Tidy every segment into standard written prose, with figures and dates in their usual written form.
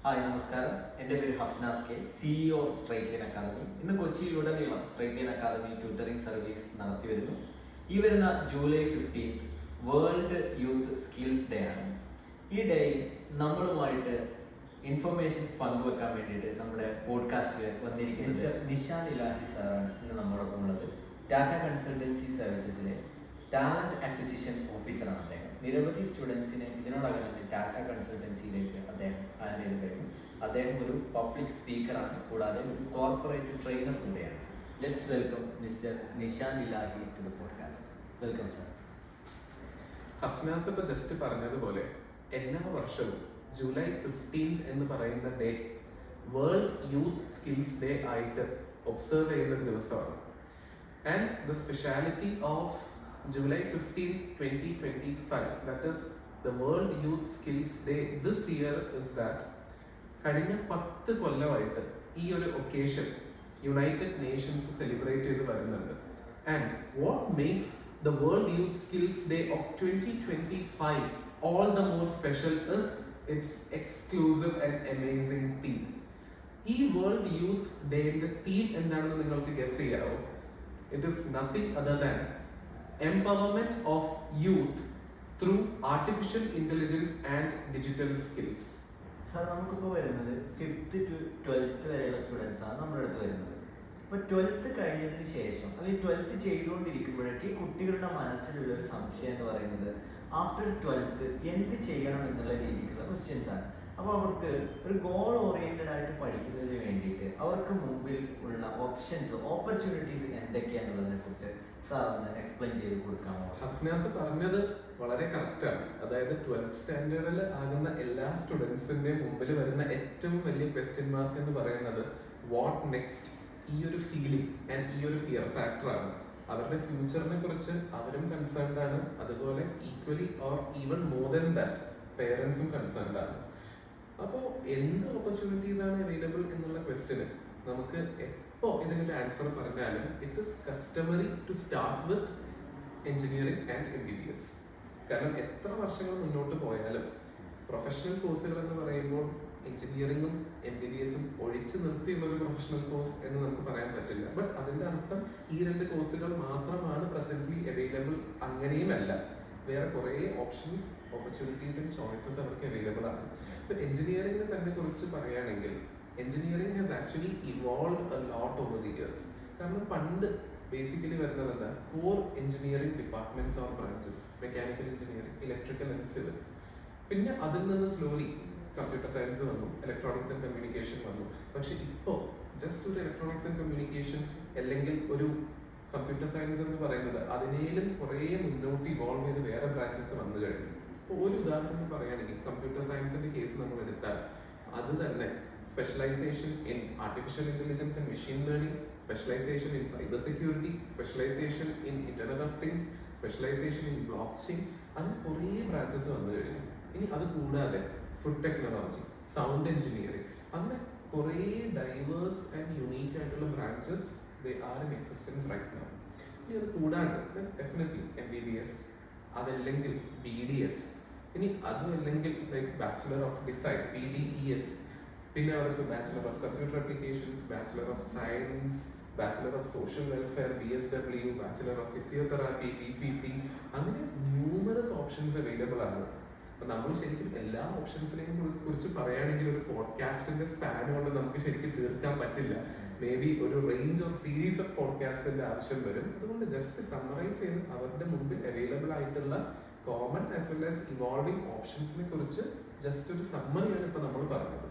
Hi നമസ്കാരം. എൻ്റെ പേര് Hafnas K, CEO of Straight Line Academy. ഇന്ന് കൊച്ചിയിലുടനീളം Straight Line Academy tutoring service നടത്തി വരുന്നു. ഈ വരുന്ന July 15 World Youth Skills Day ആണ്. ഈ ഡേയിൽ നമ്മളുമായിട്ട് ഇൻഫർമേഷൻസ് പങ്കുവെക്കാൻ വേണ്ടിയിട്ട് നമ്മുടെ പോഡ്കാസ്റ്റിൽ വന്നിരിക്കുന്നത് നിഷാൻ ഇലാഹി സാറാണ് ഇന്ന് നമ്മോടൊപ്പം ഉള്ളത്. ടാറ്റ കൺസൾട്ടൻസി സർവീസസിലെ ടാലന്റ് അക്വിസിഷൻ ഓഫീസറാണ് അദ്ദേഹം. നിരവധി സ്റ്റുഡൻസിനെ ഇതിനോടകം തന്നെ ടാറ്റ കൺസൾട്ടൻസിയിലേക്ക് അദ്ദേഹം ഹയർ ചെയ്ത് കഴിഞ്ഞു. അദ്ദേഹം ഒരു പബ്ലിക് സ്പീക്കറാണ്, കൂടാതെ ഒരു കോർപ്പറേറ്റ് ട്രെയിനർ കൂടെയാണ്. Let's welcome mister Nishan Ilahi to the podcast. Welcome sir. Hafnas ഇപ്പോൾ ജസ്റ്റ് പറഞ്ഞതുപോലെ എല്ലാ വർഷവും ജൂലൈ 15 എന്ന് പറയുന്ന day World Youth Skills Day ആയിട്ട് ഒബ്സർവ് ചെയ്യുന്ന ഒരു ദിവസമാണ്. And the speciality of July 15, 2025, that is the World Youth Skills Day this year is that കഴിഞ്ഞ 10 കൊല്ലമായിട്ട് ഈ ഒരു ഒക്കേഷൻ യുണൈറ്റഡ് നേഷൻസ് സെലിബ്രേറ്റ് ചെയ്ത് വരുന്നുണ്ട്. And what makes the world Youth Skills day of 2025 all the more special is its exclusive and amazing theme. ഈ World Youth ഡേയുടെ theme എന്താണെന്ന് നിങ്ങൾക്ക് ഗസ് ചെയ്യാവോ? It is nothing other than empowerment of youth through artificial intelligence and digital skills. Sir, നമുക്കിപ്പോൾ വരുന്നത് 5th to 12th വരെയുള്ള students ആണ് നമ്മുടെ അടുത്ത് വരുന്നത്. അപ്പോൾ 12th കഴിഞ്ഞതിന് ശേഷം അല്ലെങ്കിൽ 12th ചെയ്തുകൊണ്ടിരിക്കുമ്പോഴേക്ക് കുട്ടികളുടെ മനസ്സിലുള്ള ഒരു സംശയം എന്ന് പറയുന്നത് ആഫ്റ്റർ 12th എന്ത് ചെയ്യണം എന്നുള്ള രീതിക്കുള്ള ക്വസ്റ്റ്യൻസ് ആണ്. അപ്പോൾ അവർക്ക് ഒരു ഗോൾ ഓറിയൻറ്റഡ് ആയിട്ട് പഠിക്കുന്നതിന് വേണ്ടിയിട്ട് അവർക്ക് മുമ്പിൽ ഉള്ള ഓപ്ഷൻസ്, ഓപ്പർച്യൂണിറ്റീസ് എന്തൊക്കെയാണെന്നുള്ളതിനെ കുറിച്ച് സാർ ഒന്ന് എക്സ്പ്ലെയിൻ ചെയ്ത് കൊടുക്കാമോ? ഹഫ്നാസ് പറഞ്ഞത് വളരെ കറക്റ്റാണ്. അതായത് 12th സ്റ്റാൻഡേർഡിൽ ആകുന്ന എല്ലാ സ്റ്റുഡൻസിന്റെ മുമ്പിൽ വരുന്ന ഏറ്റവും വലിയ ക്വസ്റ്റ്യൻ മാർക്ക് എന്ന് പറയുന്നത് വാട്ട് നെക്സ്റ്റ്. ഈ ഒരു ഫീലിംഗ് ആൻഡ് ഈ ഒരു ഫിയർ ഫാക്ടറാണ്. അവരുടെ ഫ്യൂച്ചറിനെ കുറിച്ച് അവരും കൺസേൺഡ് ആണ്, അതുപോലെ equally or even more than that പേരൻസും കൺസേൺഡ് ആണ്. അപ്പോൾ എന്ത് ഓപ്പർച്യൂണിറ്റീസ് ആണ് അവൈലബിൾ എന്നുള്ള ക്വസ്റ്റ്യന് നമുക്ക് എപ്പോൾ ഇതിനൊരു ആൻസർ പറഞ്ഞാലും it is customary to start with engineering and MBBS. കാരണം എത്ര വർഷങ്ങൾ മുന്നോട്ട് പോയാലും പ്രൊഫഷണൽ കോഴ്സുകൾ എന്ന് പറയുമ്പോൾ എഞ്ചിനീയറിംഗും MBBSും ഒഴിച്ചു നിർത്തിയുള്ള ഒരു പ്രൊഫഷണൽ കോഴ്സ് എന്ന് നമുക്ക് പറയാൻ പറ്റില്ല. ബട്ട് അതിൻ്റെ അർത്ഥം ഈ 2 കോഴ്സുകൾ മാത്രമാണ് പ്രസന്റ്ലി അവൈലബിൾ അങ്ങനെയുമല്ല. വേറെ കുറേ ഓപ്ഷൻസ്, ഓപ്പർച്യൂണിറ്റീസ് ആൻഡ് ചോയ്സസ് അവർക്ക് അവൈലബിൾ ആണ്. ഇപ്പോൾ എഞ്ചിനീയറിംഗിനെ തന്നെ കുറിച്ച് പറയുകയാണെങ്കിൽ engineering has actually evolve a lot over the years. കാരണം പണ്ട് ബേസിക്കലി വരുന്നത് core engineering departments or branches, mechanical engineering, electrical and civil. പിന്നെ അതിൽ നിന്ന് സ്ലോലി കമ്പ്യൂട്ടർ സയൻസ് വന്നു, ഇലക്ട്രോണിക്സ് ആൻഡ് കമ്മ്യൂണിക്കേഷൻ വന്നു. പക്ഷെ ഇപ്പോൾ ജസ്റ്റ് ഒരു ഇലക്ട്രോണിക്സ് ആൻഡ് കമ്മ്യൂണിക്കേഷൻ അല്ലെങ്കിൽ ഒരു കമ്പ്യൂട്ടർ സയൻസ് എന്ന് പറയുന്നത് അതിനേലും കുറേ മുന്നോട്ട് ഇവോൾവ് ചെയ്ത് വേറെ ബ്രാഞ്ചസ് വന്നു കഴിഞ്ഞു. ഇപ്പോൾ ഒരു ഉദാഹരണം പറയുകയാണെങ്കിൽ കമ്പ്യൂട്ടർ സയൻസിന്റെ കേസ് നമ്മൾ എടുത്താൽ അത് തന്നെ specialisation in artificial intelligence and machine learning, specialisation in cyber security, specialisation in internet of things, specialisation in blockchain, അങ്ങനെ കുറേ ബ്രാഞ്ചസ് വന്നു കഴിഞ്ഞു. ഇനി അത് കൂടാതെ ഫുഡ് ടെക്നോളജി, സൗണ്ട് എഞ്ചിനീയറിംഗ്, അങ്ങനെ കുറേ ഡൈവേഴ്സ് ആൻഡ് യുണീക്ക് ആയിട്ടുള്ള branches they are in existence right now. ഇനി അത് കൂടാണ്ട് ഡെഫിനറ്റ്ലി MBBS, അതല്ലെങ്കിൽ BDS, ഇനി അതും അല്ലെങ്കിൽ like bachelor of design BDES, പിന്നെ അവർക്ക് bachelor of computer applications, bachelor of science, bachelor of social welfare BSW, bachelor of physiotherapy BPT, അങ്ങനെ ന്യൂമറസ് ഓപ്ഷൻസ് അവൈലബിൾ ആണ്. അപ്പൊ നമ്മൾ ശരിക്കും എല്ലാ ഓപ്ഷൻസിനെയും കുറിച്ച് പറയുകയാണെങ്കിൽ ഒരു പോഡ്കാസ്റ്റിന്റെ സ്പാൻ കൊണ്ട് നമുക്ക് ശരിക്കും തീർക്കാൻ പറ്റില്ല. മേ ബി ഒരു റേഞ്ച് ഓഫ് സീരീസ് ഓഫ് പോഡ്കാസ്റ്റിന്റെ ആവശ്യം വരും. അതുകൊണ്ട് ജസ്റ്റ് സമ്മറൈസ് ചെയ്ത് അവരുടെ മുമ്പിൽ അവൈലബിൾ ആയിട്ടുള്ള common as well as evolving ഓപ്ഷൻസിനെ കുറിച്ച് ജസ്റ്റ് ഒരു സമ്മറിയാണ് ഇപ്പൊ നമ്മൾ പറഞ്ഞത്.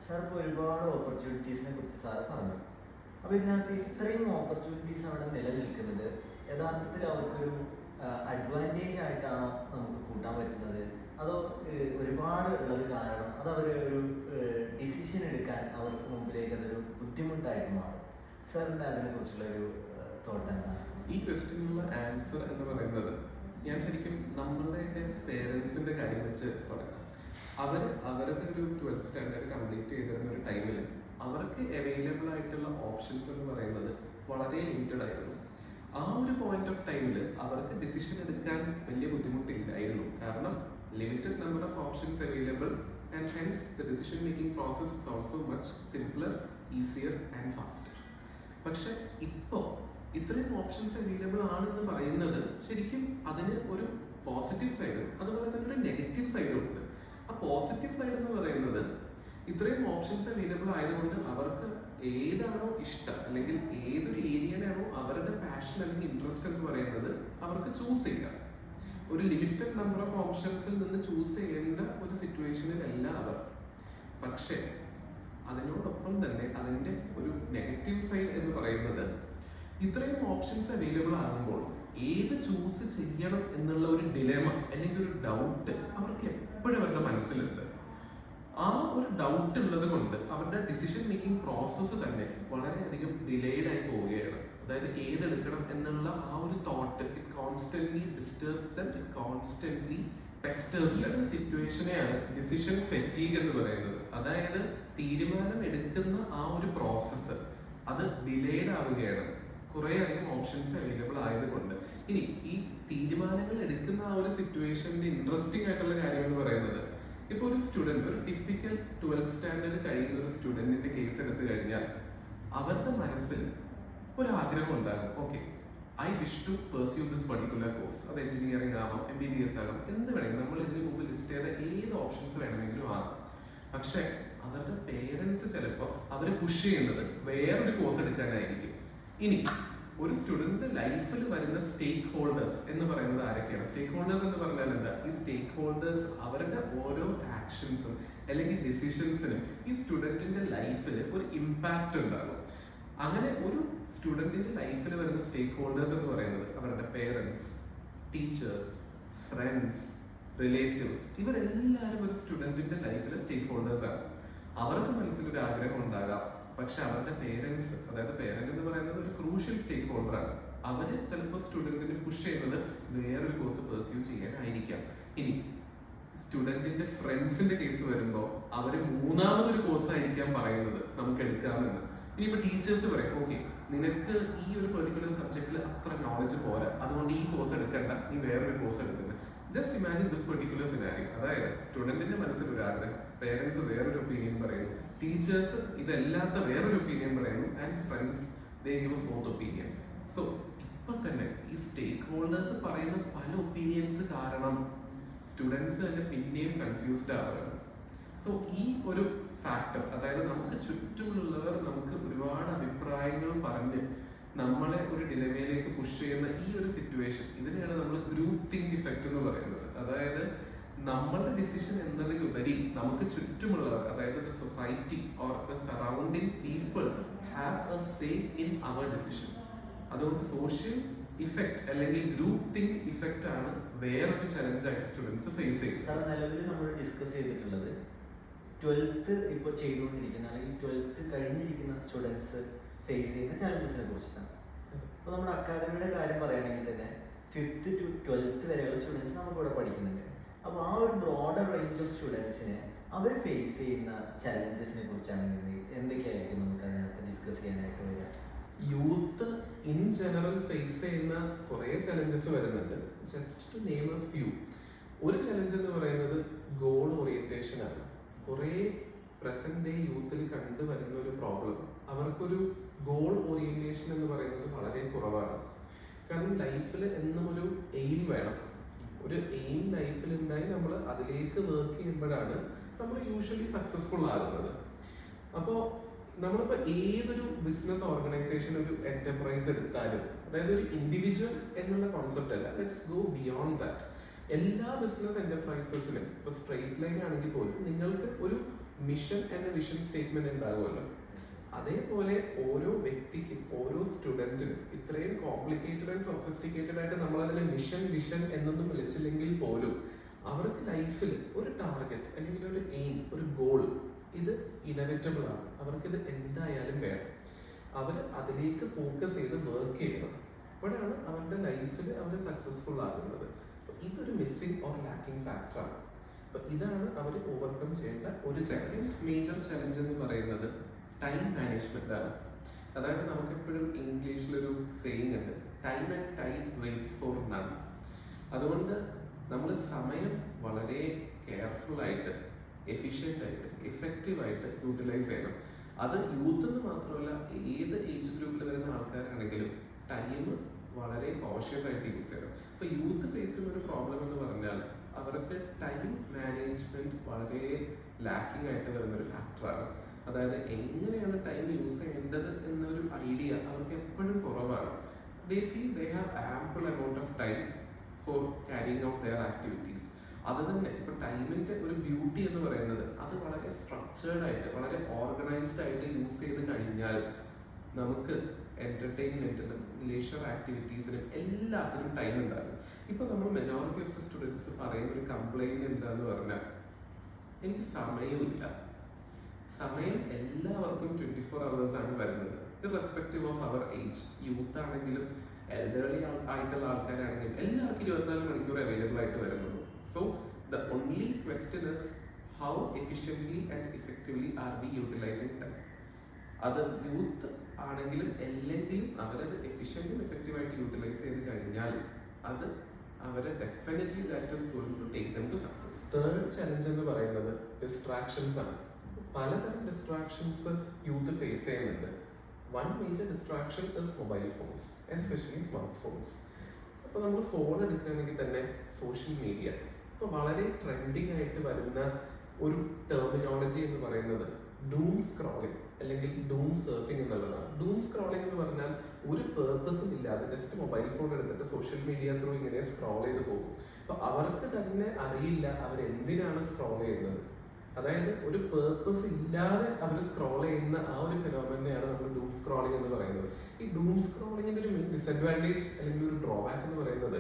സാർ, ഇപ്പോൾ ഒരുപാട് ഓപ്പർച്യൂണിറ്റീസിനെ കുറിച്ച് സാർ പറഞ്ഞു. അപ്പോൾ ഇതിനകത്ത് ഇത്രയും ഓപ്പർച്യൂണിറ്റീസ് അവിടെ നിലനിൽക്കുന്നത് യഥാർത്ഥത്തിൽ അവർക്കൊരു അഡ്വാൻറ്റേജ് ആയിട്ടാണോ നമുക്ക് കൂട്ടാൻ പറ്റുന്നത്, അതോ ഒരുപാട് ഉള്ളത് കാരണം അത് അവർ ഒരു ഡിസിഷൻ എടുക്കാൻ അവർക്ക് മുമ്പിലേക്ക് അതൊരു ബുദ്ധിമുട്ടായിട്ട് മാറും? സാറിൻ്റെ അതിനെക്കുറിച്ചുള്ള ഒരു തോട്ട് എന്താണ്? ഈ ക്വസ്റ്റ്യനുള്ള ആൻസർ എന്ന് പറയുന്നത് ഞാൻ ശരിക്കും നമ്മളുടെയൊക്കെ പേരൻസിന്റെ കാര്യം വെച്ച് തുടങ്ങാം. അവരുടെ ഒരു 12th സ്റ്റാൻഡേർഡ് കംപ്ലീറ്റ് ചെയ്തിരുന്ന ഒരു ടൈമിൽ അവർക്ക് അവൈലബിൾ ആയിട്ടുള്ള ഓപ്ഷൻസ് എന്ന് പറയുന്നത് വളരെ ലിമിറ്റഡ് ആയിരുന്നു. ആ ഒരു പോയിന്റ് ഓഫ് ടൈമിൽ അവർക്ക് ഡിസിഷൻ എടുക്കാൻ വലിയ ബുദ്ധിമുട്ടില്ലായിരുന്നു. കാരണം limited number of options available, and hence the decision making process is also much simpler, easier and faster. പക്ഷെ ഇപ്പോൾ ഇത്രയും ഓപ്ഷൻസ് അവൈലബിൾ ആണെന്ന് പറയുന്നത് ശരിക്കും അതിന് ഒരു പോസിറ്റീവ് സൈഡും അതുപോലെ തന്നെ ഒരു നെഗറ്റീവ് സൈഡും ഉണ്ട്. ആ പോസിറ്റീവ് സൈഡ് എന്ന് പറയുന്നത് ഇത്രയും ഓപ്ഷൻസ് അവൈലബിൾ ആയതുകൊണ്ട് അവർക്ക് ഏതാണോ ഇഷ്ടം അല്ലെങ്കിൽ ഏതൊരു ഏരിയയിലാണോ അവരുടെ പാഷൻ അല്ലെങ്കിൽ ഇൻട്രസ്റ്റ് എന്ന് പറയുന്നത് അവർക്ക് ചൂസ് ചെയ്യാം. ഒരു ലിമിറ്റഡ് നമ്പർ ഓഫ് ഓപ്ഷൻസിൽ നിന്ന് ചൂസ് ചെയ്യേണ്ട ഒരു സിറ്റുവേഷനിലല്ല അവർ. പക്ഷേ അതിനോടൊപ്പം തന്നെ അതിൻ്റെ ഒരു നെഗറ്റീവ് സൈഡ് എന്ന് പറയുന്നത് ഇത്രയും ഓപ്ഷൻസ് അവൈലബിൾ ആകുമ്പോൾ ഏത് ചൂസ് ചെയ്യണം എന്നുള്ള ഒരു ഡിലേമ അല്ലെങ്കിൽ ഒരു ഡൗട്ട് അവർക്ക് എപ്പോഴും അവരുടെ മനസ്സിലുണ്ട്. ആ ഒരു ഡൗട്ട് ഉള്ളത് കൊണ്ട് അവരുടെ ഡിസിഷൻ മേക്കിംഗ് പ്രോസസ്സ് തന്നെ വളരെയധികം ഡിലേഡ് ആയി പോവുകയാണ്. അതായത് ഏതെടുക്കണം എന്നുള്ള ആ ഒരു thought it constantly disturbs them, it constantly pesters them. സിറ്റുവേഷനെയാണ് ഡിസിഷൻ ഫെറ്റീഗ് എന്ന് പറയുന്നത്. അതായത് തീരുമാനം എടുക്കുന്ന ആ ഒരു പ്രോസസ്സ് അത് ഡിലേഡ് ആവുകയാണ് കുറേ അധികം ഓപ്ഷൻസ് അവൈലബിൾ ആയതുകൊണ്ട്. ഇനി ഈ തീരുമാനങ്ങൾ എടുക്കുന്ന ആ ഒരു സിറ്റുവേഷൻ്റെ ഇൻട്രസ്റ്റിംഗ് ആയിട്ടുള്ള കാര്യം എന്ന് പറയുന്നത് ഇപ്പോൾ ഒരു സ്റ്റുഡൻറ്, ഒരു ടിപ്പിക്കൽ 12th സ്റ്റാൻഡേർഡ് കഴിയുന്ന ഒരു സ്റ്റുഡൻറ്റിന്റെ കേസ് എടുത്തു കഴിഞ്ഞാൽ അവരുടെ മനസ്സിൽ ഒരു ആഗ്രഹം ഉണ്ടാകും. Okay, I wish to pursue this particular course. അത് എഞ്ചിനീയറിംഗ് ആവാം, MBBS ആകാം, എന്ത് വേണമെങ്കിലും നമ്മൾ ഇതിന് മുമ്പ് ലിസ്റ്റ് ചെയ്ത ഏത് ഓപ്ഷൻസ് വേണമെങ്കിലും ആകാം. പക്ഷെ അവരുടെ പേരൻസ് ചിലപ്പോൾ അവർ പുഷ് ചെയ്യുന്നത് വേറൊരു കോഴ്സ് എടുക്കാനായിരിക്കും. ഇനി ഒരു സ്റ്റുഡന്റിന്റെ ലൈഫിൽ വരുന്ന സ്റ്റേക്ക് ഹോൾഡേഴ്സ് എന്ന് പറയുന്നത് ആരൊക്കെയാണ്? സ്റ്റേക്ക് ഹോൾഡേഴ്സ് എന്ന് പറഞ്ഞാൽ എന്താ? ഈ സ്റ്റേക്ക് ഹോൾഡേഴ്സ് അവരുടെ ഓരോ ആക്ഷൻസും അല്ലെങ്കിൽ ഡിസിഷൻസിനും ഈ സ്റ്റുഡന്റിന്റെ ലൈഫിൽ ഒരു ഇമ്പാക്റ്റ് ഉണ്ടാകും. അങ്ങനെ ഒരു സ്റ്റുഡന്റിന്റെ ലൈഫിൽ വരുന്ന സ്റ്റേക്ക് ഹോൾഡേഴ്സ് എന്ന് പറയുന്നത് അവരുടെ പേരൻസ്, ടീച്ചേഴ്സ്, ഫ്രണ്ട്സ്, റിലേറ്റീവ്സ്, ഇവരെല്ലാവരും ഒരു സ്റ്റുഡന്റിന്റെ ലൈഫിലെ സ്റ്റേക്ക് ഹോൾഡേഴ്സ് ആണ്. അവർക്ക് മനസ്സിലൊരു ആഗ്രഹം ഉണ്ടാകാം, പക്ഷെ അവരുടെ പേരൻസ്, അതായത് പേരന്റ് എന്ന് പറയുന്നത് ഒരു ക്രൂഷ്യൽ സ്റ്റേക്ക് ഹോൾഡറാണ്. അവർ ചിലപ്പോൾ സ്റ്റുഡന്റിനെ പുഷ് ചെയ്യുന്നത് വേറൊരു കോഴ്സ് പെർസ്യൂ ചെയ്യാനായിരിക്കാം. ഇനി സ്റ്റുഡന്റിന്റെ ഫ്രണ്ട്സിന്റെ കേസ് വരുമ്പോൾ അവർ മൂന്നാമതൊരു കോഴ്സ് ആയിരിക്കാം പറയുന്നത് നമുക്ക് എടുക്കാമെന്ന്. ഇനിയിപ്പോൾ ടീച്ചേഴ്സ് പറയും, ഓക്കെ നിനക്ക് ഈ ഒരു പെർട്ടിക്കുലർ സബ്ജക്റ്റിൽ അത്ര നോളജ് പോരാ, അതുകൊണ്ട് ഈ കോഴ്സ് എടുക്കണ്ട, നീ വേറൊരു കോഴ്സ് എടുക്കുന്നത്. Just imagine this particular scenario. അതായത് സ്റ്റുഡന്റിന്റെ മനസ്സിൽ ഒരു ആഗ്രഹം, പേരൻസ് വേറൊരു ഒപ്പീനിയൻ പറയുന്നു, ടീച്ചേഴ്സ് ഇതല്ലാത്ത വേറൊരു ഒപ്പീനിയൻ പറയുന്നു, and friends they give A fourth opinion. So ഇപ്പൊ തന്നെ ഈ സ്റ്റേക്ക് ഹോൾഡേഴ്സ് പറയുന്ന പല ഒപ്പീനിയൻസ് കാരണം സ്റ്റുഡൻസ് തന്നെ പിന്നെയും കൺഫ്യൂസ്ഡ് ആവുകയാണ്. സോ ഈ ഒരു ഫാക്ടർ, അതായത് നമുക്ക് ചുറ്റുമുള്ളവർ നമുക്ക് ഒരുപാട് അഭിപ്രായങ്ങൾ പറഞ്ഞ് നമ്മളെ ഒരു ഡിലമയിലേക്ക് പുഷ് ചെയ്യുന്ന ഈ ഒരു സിറ്റുവേഷൻ, ഇതിനെയാണ് നമ്മൾ ഗ്രൂപ്പ് തിങ്ക് ഇഫക്റ്റ് എന്ന് പറയുന്നത്. അതായത് നമ്മളുടെ ഡിസിഷൻ എന്നതിലുപരി നമുക്ക് ചുറ്റുമുള്ളവർ, അതായത് the society or the surrounding people have a say in our decision. അതുകൊണ്ട് സോഷ്യൽ ഇഫക്റ്റ് അല്ലെങ്കിൽ ഗ്രൂപ്പ് തിങ്ക് ഇഫക്റ്റ് ആണ് വേറൊരു ചലഞ്ചായിട്ട് സ്റ്റുഡൻസ് ഫേസ് ചെയ്യുന്നത്. സാർ, നിലവിൽ നമ്മൾ ഡിസ്കസ് ചെയ്തിട്ടുള്ളത് 12th ഇപ്പോൾ ചെയ്തുകൊണ്ടിരിക്കുന്ന അല്ലെങ്കിൽ 12th കഴിഞ്ഞിരിക്കുന്ന സ്റ്റുഡൻസ് ഫേസ് ചെയ്യുന്ന ചലഞ്ചസിനെ കുറിച്ചിട്ടാണ്. അപ്പോൾ നമ്മുടെ അക്കാദമിയുടെ കാര്യം പറയുകയാണെങ്കിൽ തന്നെ 5th to 12th വരെയുള്ള സ്റ്റുഡൻസ് നമുക്കിവിടെ പഠിക്കുന്നുണ്ട്. അപ്പോൾ ആ ഒരു ബ്രോഡർ റേഞ്ച് ഓഫ് സ്റ്റുഡൻസിനെ അവർ ഫേസ് ചെയ്യുന്ന ചലഞ്ചസിനെ കുറിച്ചാണെങ്കിൽ എന്തൊക്കെയായിരിക്കും നമുക്ക് അതിനകത്ത് ഡിസ്കസ് ചെയ്യാനായിട്ട് വരിക? യൂത്ത് ഇൻ ജനറൽ ഫേസ് ചെയ്യുന്ന കുറേ ചലഞ്ചസ് വരുന്നുണ്ട്. Just to name a few. ഒരു ചലഞ്ച് എന്ന് പറയുന്നത് ഗോൾ ഓറിയന്റേഷൻ ആണ്. കുറേ പ്രസന്റ് ഡേ യൂത്തിൽ കണ്ടുവരുന്ന ഒരു പ്രോബ്ലം, അവർക്കൊരു ഗോൾ ഓറിയന്റേഷൻ എന്ന് പറയുന്നത് വളരെ കുറവാണ്. കാരണം ലൈഫിൽ എന്നും ഒരു എയിം വേണം. ഒരു എയിം ലൈഫിൽ ഉണ്ടായി നമ്മൾ അതിലേക്ക് വർക്ക് ചെയ്യുമ്പോഴാണ് നമ്മൾ യൂഷ്വലി സക്സസ്ഫുൾ ആകുന്നത്. അപ്പോൾ നമ്മളിപ്പോൾ ഏതൊരു ബിസിനസ് ഓർഗനൈസേഷൻ, ഒരു എന്റർപ്രൈസ് എടുത്താലും, അതായത് ഒരു ഇൻഡിവിജ്വൽ എന്നുള്ള കോൺസെപ്റ്റ് അല്ല, ലെറ്റ്സ് ഗോ ബിയോണ്ട് ദാറ്റ്. എല്ലാ ബിസിനസ് എന്റർപ്രൈസസിനും ഇപ്പോൾ സ്ട്രെയിറ്റ് ലൈൻ ആണെങ്കിൽ പോലും നിങ്ങൾക്ക് ഒരു മിഷൻ എന്ന വിഷൻ സ്റ്റേറ്റ്മെന്റ് ഉണ്ടാകുമല്ലോ. അതേപോലെ ഓരോ വ്യക്തിക്കും, ഓരോ സ്റ്റുഡൻറ്റിനും ഇത്രയും കോംപ്ലിക്കേറ്റഡ് ആൻഡ് സോഫിസ്റ്റിക്കേറ്റഡ് ആയിട്ട് നമ്മളതിനെ മിഷൻ വിഷൻ എന്നൊന്നും വിളിച്ചില്ലെങ്കിൽ പോലും അവർക്ക് ലൈഫിൽ ഒരു ടാർഗറ്റ് അല്ലെങ്കിൽ ഒരു എയിം, ഒരു ഗോൾ, ഇത് ഇനവിറ്റബിൾ ആണ്. അവർക്കിത് എന്തായാലും വേണം. അവർ അതിലേക്ക് ഫോക്കസ് ചെയ്ത് വർക്ക് ചെയ്യണം. അപ്പോഴാണ് അവരുടെ ലൈഫിൽ അവർ സക്സസ്ഫുൾ ആകുന്നത്. ഇതൊരു മിസ്സിംഗ് ഓർ ലാക്കിംഗ് ഫാക്ടറാണ്. അപ്പോൾ ഇതാണ് അവർ ഓവർകം ചെയ്യേണ്ട ഒരു സെക്കൻഡ് മേജർ ചലഞ്ച് എന്ന് പറയുന്നത് ടൈം മാനേജ്മെന്റ് ആണ്. അതായത് നമുക്കെപ്പോഴും ഇംഗ്ലീഷിലൊരു സെയിങ് ഉണ്ട്, time and tide waits for none. അതുകൊണ്ട് നമ്മൾ സമയം വളരെ കെയർഫുൾ ആയിട്ട് എഫിഷ്യൻ്റ് ആയിട്ട് എഫക്റ്റീവ് ആയിട്ട് യൂട്ടിലൈസ് ചെയ്യണം. അത് യൂത്ത് എന്ന് മാത്രമല്ല, ഏത് ഏജ് ഗ്രൂപ്പിൽ വരുന്ന ആൾക്കാരാണെങ്കിലും ടൈം വളരെ കോഷ്യസ് ആയിട്ട് യൂസ് ചെയ്യണം. ഇപ്പോൾ യൂത്ത് ഫേസ് ചെയ്യുന്ന ഒരു പ്രോബ്ലം എന്ന് പറഞ്ഞാൽ അവർക്ക് ടൈം മാനേജ്മെന്റ് വളരെ ലാക്കിംഗ് ആയിട്ട് വരുന്നൊരു ഫാക്ടറാണ്. അതായത് എങ്ങനെയാണ് ടൈം യൂസ് ചെയ്യേണ്ടത് എന്നൊരു ഐഡിയ അവർക്ക് എപ്പോഴും കുറവാണ്. They feel they have ample amount of time for carrying out their activities. അത് തന്നെ ഇപ്പോൾ ടൈമിൻ്റെ ഒരു ബ്യൂട്ടി എന്ന് പറയുന്നത് അത് വളരെ സ്ട്രക്ചേർഡ് ആയിട്ട് വളരെ ഓർഗനൈസ്ഡ് ആയിട്ട് യൂസ് ചെയ്ത് കഴിഞ്ഞാൽ നമുക്ക് എൻ്റർടൈൻമെൻറ്റിനും ലേഷർ ആക്ടിവിറ്റീസിനും എല്ലാത്തിനും ടൈം ഉണ്ടാകും. ഇപ്പോൾ നമ്മൾ മെജോറിറ്റി ഓഫ് ദ സ്റ്റുഡൻസ് പറയുന്ന ഒരു കംപ്ലൈൻറ്റ് എന്താന്ന് പറഞ്ഞാൽ എനിക്ക് സമയമില്ല. സമയം എല്ലാവർക്കും 24 hours ആണ് വരുന്നത്, irrespective of our age. Youth ആണെങ്കിലും എൽഡർലി ആയിട്ടുള്ള ആൾക്കാരാണെങ്കിലും എല്ലാവർക്കും 24 മണിക്കൂർ അവൈലബിൾ ആയിട്ട് വരുന്നുള്ളൂ. So the only question is how efficiently and effectively are we utilising time. അത് യൂത്ത് ആണെങ്കിലും അല്ലെങ്കിലും അവരത് എഫിഷ്യൻ്റും എഫക്റ്റീവായിട്ട് യൂട്ടിലൈസ് ചെയ്ത് കഴിഞ്ഞാൽ അത് അവരെ definitely that is going to take them to success. Third challenge എന്ന് പറയുന്നത് ഡിസ്ട്രാക്ഷൻസ് ആണ്. പലതരം ഡിസ്ട്രാക്ഷൻസ് യൂത്ത് ഫേസ് ചെയ്യുന്നുണ്ട്. One major distraction is mobile phones, especially smart phones. അപ്പോൾ നമ്മൾ ഫോൺ എടുക്കുകയാണെങ്കിൽ തന്നെ സോഷ്യൽ മീഡിയ ഇപ്പോൾ വളരെ ട്രെൻഡിങ് ആയിട്ട് വരുന്ന ഒരു ടെർമിനോളജി എന്ന് പറയുന്നത് ഡൂം സ്ക്രോളിംഗ് അല്ലെങ്കിൽ ഡൂം സർഫിംഗ് എന്നുള്ളതാണ്. ഡൂം സ്ക്രോളിംഗ് എന്ന് പറഞ്ഞാൽ ഒരു പേർപ്പസും ഇല്ലാതെ ജസ്റ്റ് മൊബൈൽ ഫോൺ എടുത്തിട്ട് സോഷ്യൽ മീഡിയ ത്രൂ ഇങ്ങനെ സ്ക്രോൾ ചെയ്ത് പോകും. അപ്പോൾ അവർക്ക് തന്നെ അറിയില്ല അവരെന്തിനാണ് സ്ക്രോൾ ചെയ്യുന്നത്. അതായത് ഒരു പേർപ്പസ് ഇല്ലാതെ അവർ സ്ക്രോൾ ചെയ്യുന്ന ആ ഒരു ഫിനോമിനെയാണ് നമ്മൾ ഡൂം സ്ക്രോളിംഗ് എന്ന് പറയുന്നത്. ഈ ഡൂം സ്ക്രോളിങ്ങിൻ്റെ ഒരു മെയിൻ ഡിസഡ്വാൻറ്റേജ് അല്ലെങ്കിൽ ഒരു ഡ്രോബാക്ക് എന്ന് പറയുന്നത്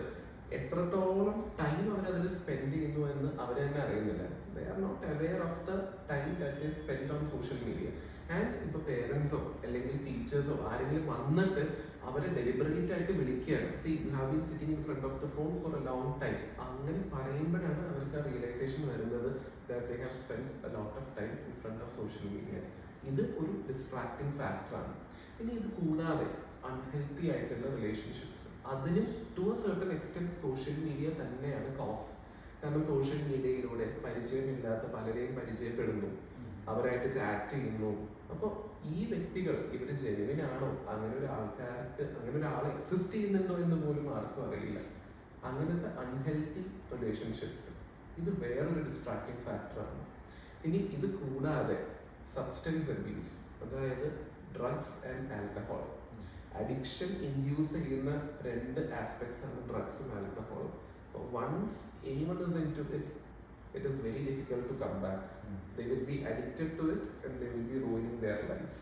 എത്രത്തോളം ടൈം അവരതിൽ സ്പെൻഡ് ചെയ്യുന്നു എന്ന് അവർ തന്നെ അറിയുന്നില്ല. They are not aware of the time that is spend on social media. And ഇപ്പോൾ പേരൻസോ അല്ലെങ്കിൽ ടീച്ചേഴ്സോ ആരെങ്കിലും വന്നിട്ട് അവരെ ഡെലിബറേറ്റ് ആയിട്ട് വിളിക്കുകയാണ്, see you have been sitting in front of the phone for a long time. അങ്ങനെ പറയുമ്പോഴാണ് അവർക്ക് ആ റിയലൈസേഷൻ വരുന്നത് that they have spend a lot of time in front of social media. ഇത് ഒരു ഡിസ്ട്രാക്റ്റിംഗ് ഫാക്ടറാണ്. പിന്നെ ഇത് കൂടാതെ അൺഹെൽത്തി ആയിട്ടുള്ള റിലേഷൻഷിപ്സ്, അതിനും to a certain extent social media തന്നെയാണ് കോസ്. കാരണം സോഷ്യൽ മീഡിയയിലൂടെ പരിചയമില്ലാത്ത പലരെയും പരിചയപ്പെടുന്നു, അവരായിട്ട് ചാറ്റ് ചെയ്യുന്നു. അപ്പോൾ ഈ വ്യക്തികൾ ഇവർ ജെനുവിനാണോ, അങ്ങനെ ഒരു ആൾക്കാർക്ക് അങ്ങനെ ഒരാൾ എക്സിസ്റ്റ് ചെയ്യുന്നുണ്ടോ എന്ന് പോലും ആർക്കും അറിയില്ല. അങ്ങനത്തെ അൺഹെൽത്തി റിലേഷൻഷിപ്സ് ഇത് വേറൊരു ഡിസ്ട്രാക്റ്റിംഗ് ഫാക്ടറാണ്. ഇനി ഇത് കൂടാതെ സബ്സ്റ്റൻസ് അബ്യൂസ്, അതായത് drugs and alcohol. Addiction induce ചെയ്യുന്ന രണ്ട് ആസ്പെക്ട്സ് ആണ് ഡ്രഗ്സും ആൽക്കഹോളും. Once anyone is into it, it is very difficult to come back. They will be addicted to it and they will be ruining their lives.